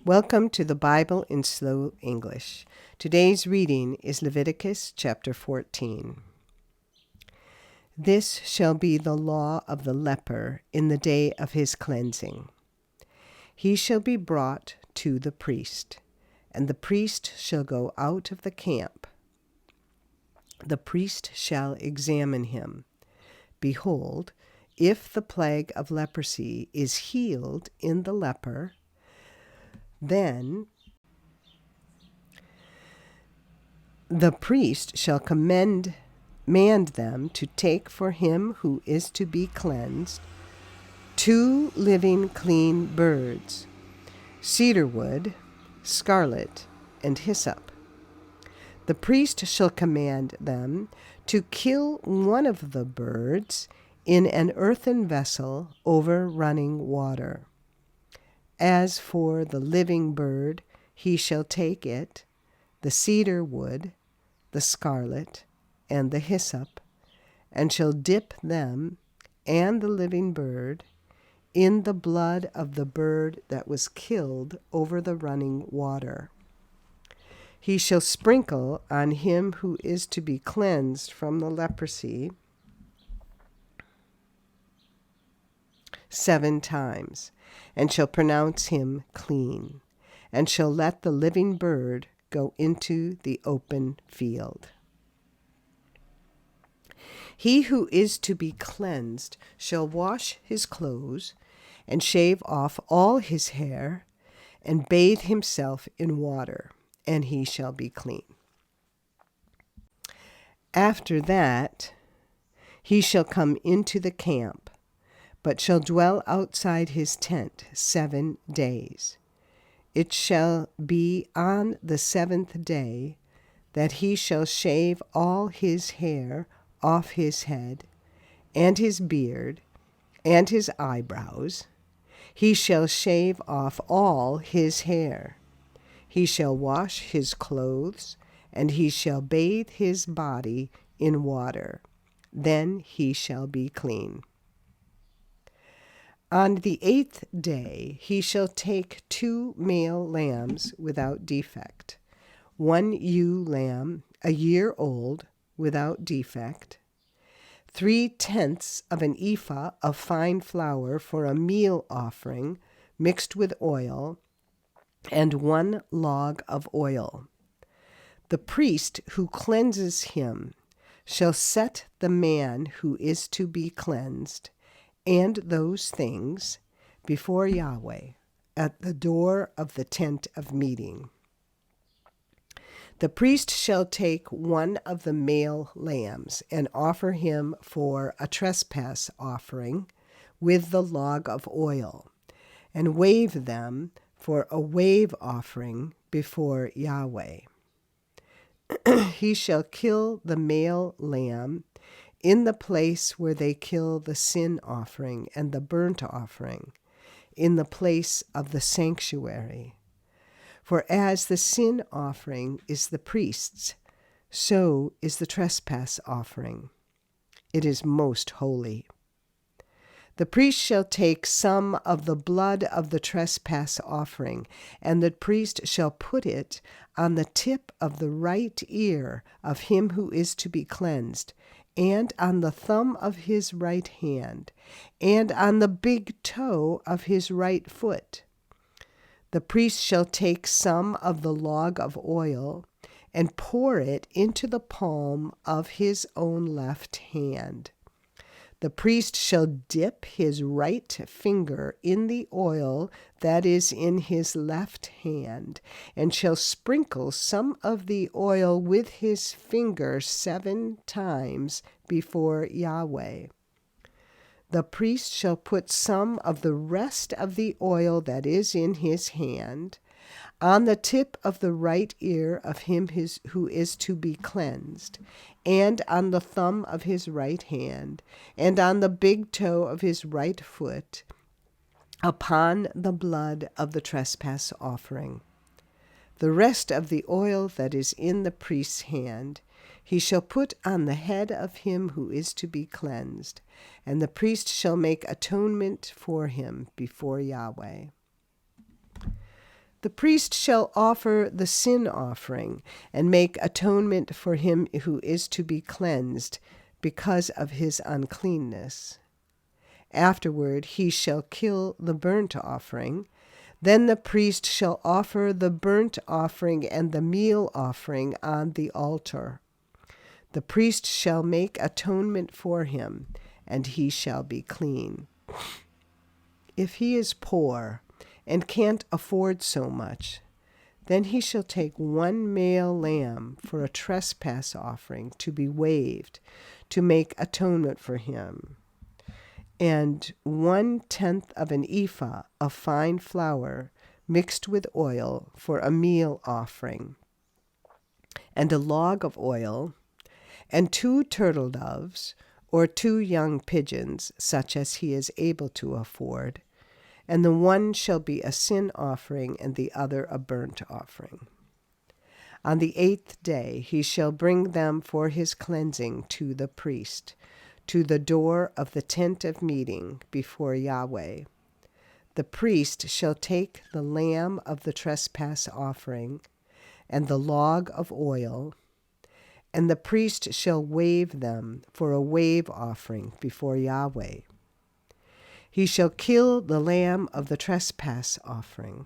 Welcome to the Bible in Slow English. Today's reading is Leviticus chapter 14. This shall be the law of the leper in the day of his cleansing. He shall be brought to the priest, and the priest shall go out of the camp. The priest shall examine him. Behold, if the plague of leprosy is healed in the leper, then the priest shall command them to take for him who is to be cleansed 2 living clean birds, cedar wood, scarlet, and hyssop. The priest shall command them to kill one of the birds in an earthen vessel over running water. As for the living bird, he shall take it, the cedar wood, the scarlet, and the hyssop, and shall dip them and the living bird in the blood of the bird that was killed over the running water. He shall sprinkle on him who is to be cleansed from the leprosy 7 times, and shall pronounce him clean, and shall let the living bird go into the open field. He who is to be cleansed shall wash his clothes, and shave off all his hair, and bathe himself in water, and he shall be clean. After that, he shall come into the camp, but shall dwell outside his tent 7 days. It shall be on the 7th day that he shall shave all his hair off his head, and his beard, and his eyebrows. He shall shave off all his hair. He shall wash his clothes, and he shall bathe his body in water. Then he shall be clean. On the 8th day he shall take 2 male lambs without defect, 1 ewe lamb a year old without defect, 3/10 of an ephah of fine flour for a meal offering mixed with oil, and 1 log of oil. The priest who cleanses him shall set the man who is to be cleansed and those things before Yahweh at the door of the tent of meeting. The priest shall take 1 of the male lambs and offer him for a trespass offering with the log of oil, and wave them for a wave offering before Yahweh. He shall kill the male lamb in the place where they kill the sin offering and the burnt offering, in the place of the sanctuary. For as the sin offering is the priest's, so is the trespass offering. It is most holy. The priest shall take some of the blood of the trespass offering, and the priest shall put it on the tip of the right ear of him who is to be cleansed, and on the thumb of his right hand, and on the big toe of his right foot. The priest shall take some of the log of oil and pour it into the palm of his own left hand. The priest shall dip his right finger in the oil that is in his left hand, and shall sprinkle some of the oil with his finger 7 times before Yahweh. The priest shall put some of the rest of the oil that is in his hand on the tip of the right ear of him who is to be cleansed, and on the thumb of his right hand, and on the big toe of his right foot, upon the blood of the trespass offering. The rest of the oil that is in the priest's hand he shall put on the head of him who is to be cleansed, and the priest shall make atonement for him before Yahweh. The priest shall offer the sin offering and make atonement for him who is to be cleansed because of his uncleanness. Afterward he shall kill the burnt offering. Then the priest shall offer the burnt offering and the meal offering on the altar. The priest shall make atonement for him, and he shall be clean. If he is poor and can't afford so much, then he shall take 1 male lamb for a trespass offering to be waived, to make atonement for him, and 1/10 of an ephah of fine flour mixed with oil for a meal offering, and a log of oil, and 2 turtle doves, or 2 young pigeons, such as he is able to afford, and the one shall be a sin offering and the other a burnt offering. On the 8th day he shall bring them for his cleansing to the priest, to the door of the tent of meeting before Yahweh. The priest shall take the lamb of the trespass offering and the log of oil, and the priest shall wave them for a wave offering before Yahweh. He shall kill the lamb of the trespass offering.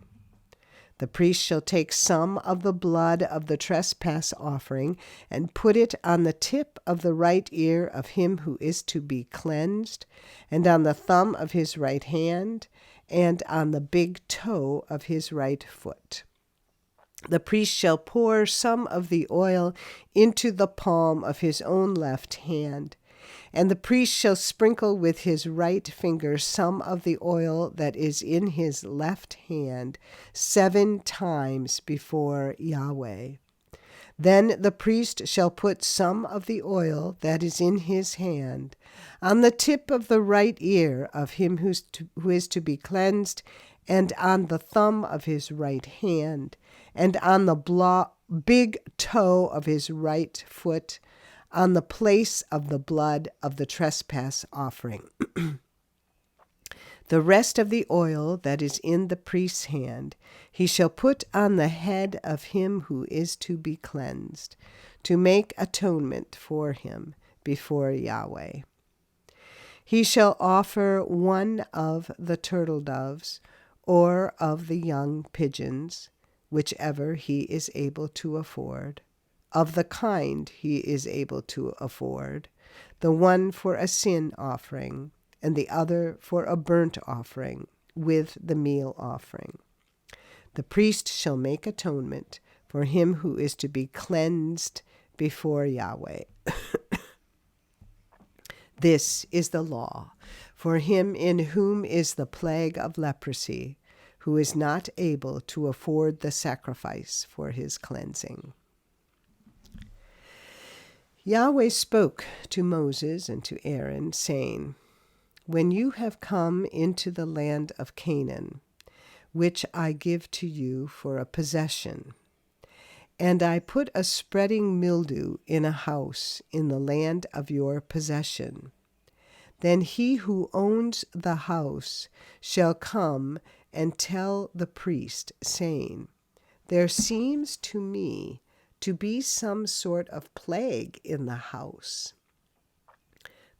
The priest shall take some of the blood of the trespass offering and put it on the tip of the right ear of him who is to be cleansed, and on the thumb of his right hand, and on the big toe of his right foot. The priest shall pour some of the oil into the palm of his own left hand, and the priest shall sprinkle with his right finger some of the oil that is in his left hand 7 times before Yahweh. Then the priest shall put some of the oil that is in his hand on the tip of the right ear of him who is to be cleansed, and on the thumb of his right hand, and on the big toe of his right foot, on the place of the blood of the trespass offering. The rest of the oil that is in the priest's hand he shall put on the head of him who is to be cleansed, to make atonement for him before Yahweh. He shall offer 1 of the turtle doves or of the young pigeons, whichever he is able to afford, of the kind he is able to afford, the one for a sin offering, and the other for a burnt offering, with the meal offering. The priest shall make atonement for him who is to be cleansed before Yahweh. This is the law for him in whom is the plague of leprosy, who is not able to afford the sacrifice for his cleansing. Yahweh spoke to Moses and to Aaron, saying, When you have come into the land of Canaan, which I give to you for a possession, and I put a spreading mildew in a house in the land of your possession, then he who owns the house shall come and tell the priest, saying, There seems to me to be some sort of plague in the house.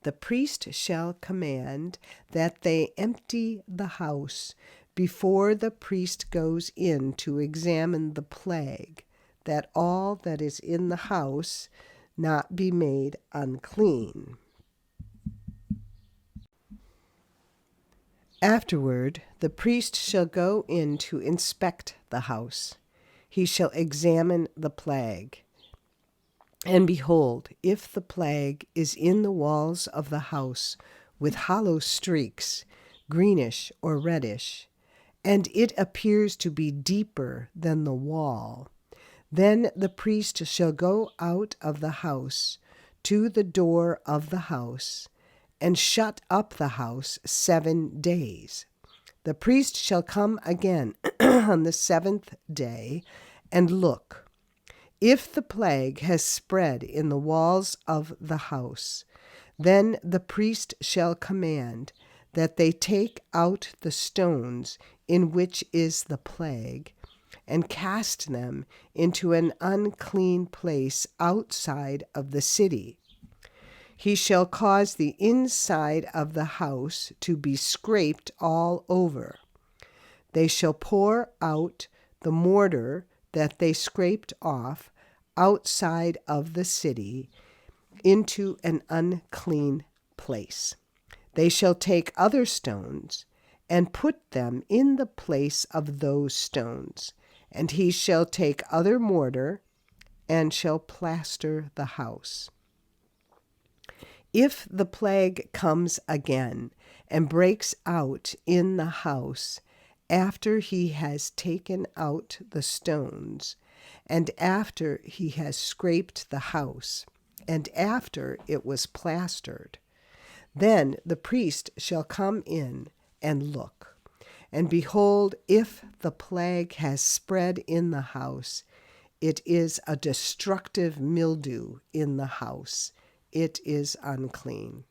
The priest shall command that they empty the house before the priest goes in to examine the plague, that all that is in the house not be made unclean. Afterward, the priest shall go in to inspect the house. He shall examine the plague. And behold, if the plague is in the walls of the house with hollow streaks, greenish or reddish, and it appears to be deeper than the wall, then the priest shall go out of the house to the door of the house, and shut up the house 7 days. The priest shall come again on the 7th day and look. If the plague has spread in the walls of the house, then the priest shall command that they take out the stones in which is the plague, and cast them into an unclean place outside of the city. He shall cause the inside of the house to be scraped all over. They shall pour out the mortar that they scraped off outside of the city into an unclean place. They shall take other stones and put them in the place of those stones, and he shall take other mortar and shall plaster the house. If the plague comes again and breaks out in the house after he has taken out the stones, and after he has scraped the house, and after it was plastered, then the priest shall come in and look. And behold, if the plague has spread in the house, it is a destructive mildew in the house. It is unclean.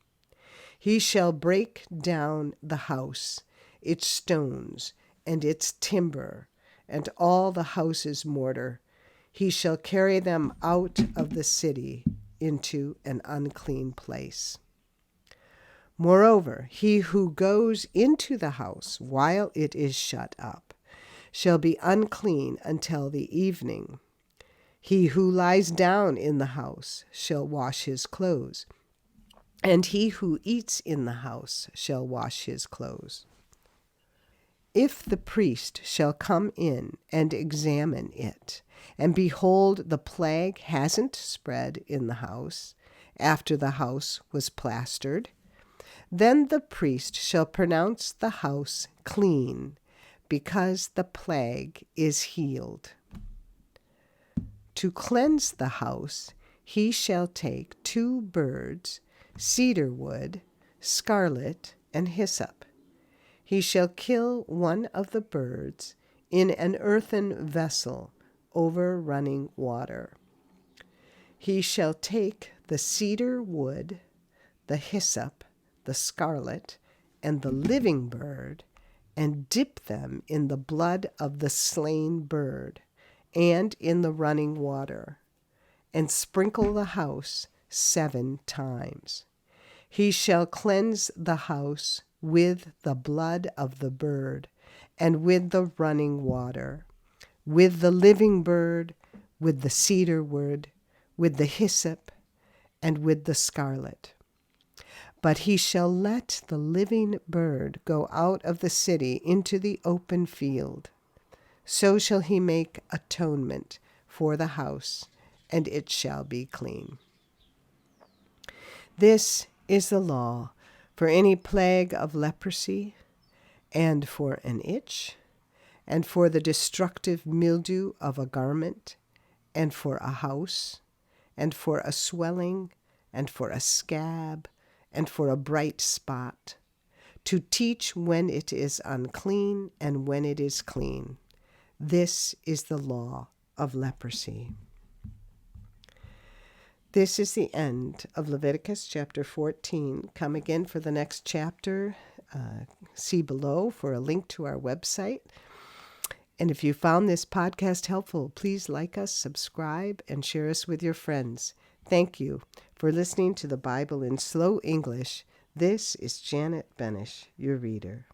He shall break down the house, its stones, and its timber, and all the house's mortar. He shall carry them out of the city into an unclean place. Moreover, he who goes into the house while it is shut up shall be unclean until the evening. He who lies down in the house shall wash his clothes, and he who eats in the house shall wash his clothes. If the priest shall come in and examine it, and behold, the plague hasn't spread in the house after the house was plastered, then the priest shall pronounce the house clean, because the plague is healed. To cleanse the house, he shall take 2 birds, cedar wood, scarlet, and hyssop. He shall kill one of the birds in an earthen vessel over running water. He shall take the cedar wood, the hyssop, the scarlet, and the living bird, and dip them in the blood of the slain bird, and in the running water, and sprinkle the house 7 times. He shall cleanse the house with the blood of the bird, and with the running water, with the living bird, with the cedar wood, with the hyssop, and with the scarlet. But he shall let the living bird go out of the city into the open field. So shall he make atonement for the house, and it shall be clean. This is the law for any plague of leprosy, and for an itch, and for the destructive mildew of a garment, and for a house, and for a swelling, and for a scab, and for a bright spot, to teach when it is unclean and when it is clean. This is the law of leprosy. This is the end of Leviticus chapter 14. Come again for the next chapter. See below for a link to our website. And if you found this podcast helpful, please like us, subscribe, and share us with your friends. Thank you for listening to the Bible in Slow English. This is Janet Benish, your reader.